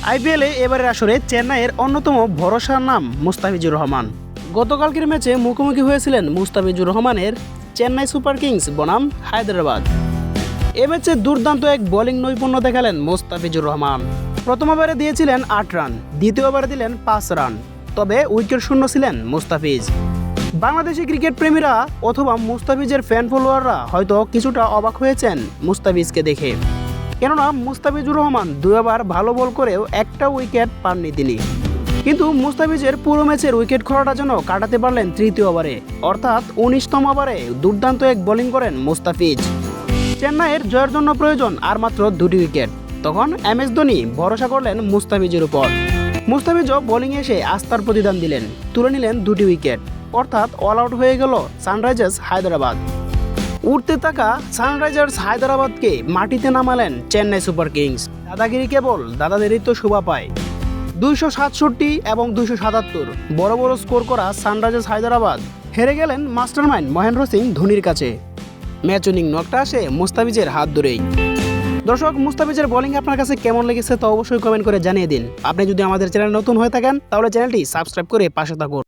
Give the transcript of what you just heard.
আইপিএলে এবারের আসরে চেন্নাইয়ের অন্যতম ভরসার নাম মুস্তাফিজুর রহমান। গতকালকের ম্যাচে মুখোমুখি হয়েছিলেন মুস্তাফিজুর রহমানের চেন্নাই সুপার কিংস বনাম হায়দ্রাবাদ। এ ম্যাচে দুর্দান্ত এক বোলিং নৈপুণ্য দেখালেন মুস্তাফিজুর রহমান। প্রথম ওভারে দিয়েছিলেন 8 রান, দ্বিতীয় ওভারে দিলেন 5 রান, তবে উইকেট শূন্য ছিলেন মুস্তাফিজ। বাংলাদেশি ক্রিকেট প্রেমীরা অথবা মুস্তাফিজের ফ্যান ফলোয়াররা হয়তো কিছুটা অবাক হয়েছেন মুস্তাফিজকে দেখে, কেননা মুস্তাফিজুর রহমান 2 ওভার ভালো বল করেও একটা উইকেট পাননি তিনি। কিন্তু মুস্তাফিজের পুরো ম্যাচের উইকেট খরাটা যেন কাটাতে পারলেন তৃতীয় ওভারে, অর্থাৎ 19তম ওভারে দুর্দান্ত এক বোলিং করেন মুস্তাফিজ। চেন্নাইয়ের জয়ের জন্য প্রয়োজন আর মাত্র 2টি উইকেট। তখন MS ধোনি ভরসা করলেন মুস্তাফিজের উপর। মুস্তাফিজও বোলিং এসে আস্থার প্রতিদান দিলেন, তুলে নিলেন 2টি উইকেট, অর্থাৎ অল আউট হয়ে গেল সানরাইজার্স হায়দ্রাবাদ। উঠতে থাকা সানরাইজার্স হায়দ্রাবাদকে মাটিতে নামালেন চেন্নাই সুপার কিংস। দাদাগিরি কেবল দাদাদেরই তো শোভা পায়। 267 এবং 277 বড় বড় স্কোর করা সানরাইজার্স হায়দ্রাবাদ হেরে গেলেন মাস্টারমাইন্ড মহেন্দ্র সিং ধোনির কাছে। ম্যাচ উইনিং নকটা আসে মুস্তাফিজের হাত ধরেই। দর্শক, মুস্তাফিজের বোলিং আপনার কাছে কেমন লেগেছে তা অবশ্যই কমেন্ট করে জানিয়ে দিন। আপনি যদি আমাদের চ্যানেল নতুন হয়ে থাকেন তাহলে চ্যানেলটি সাবস্ক্রাইব করে পাশে থাকুন।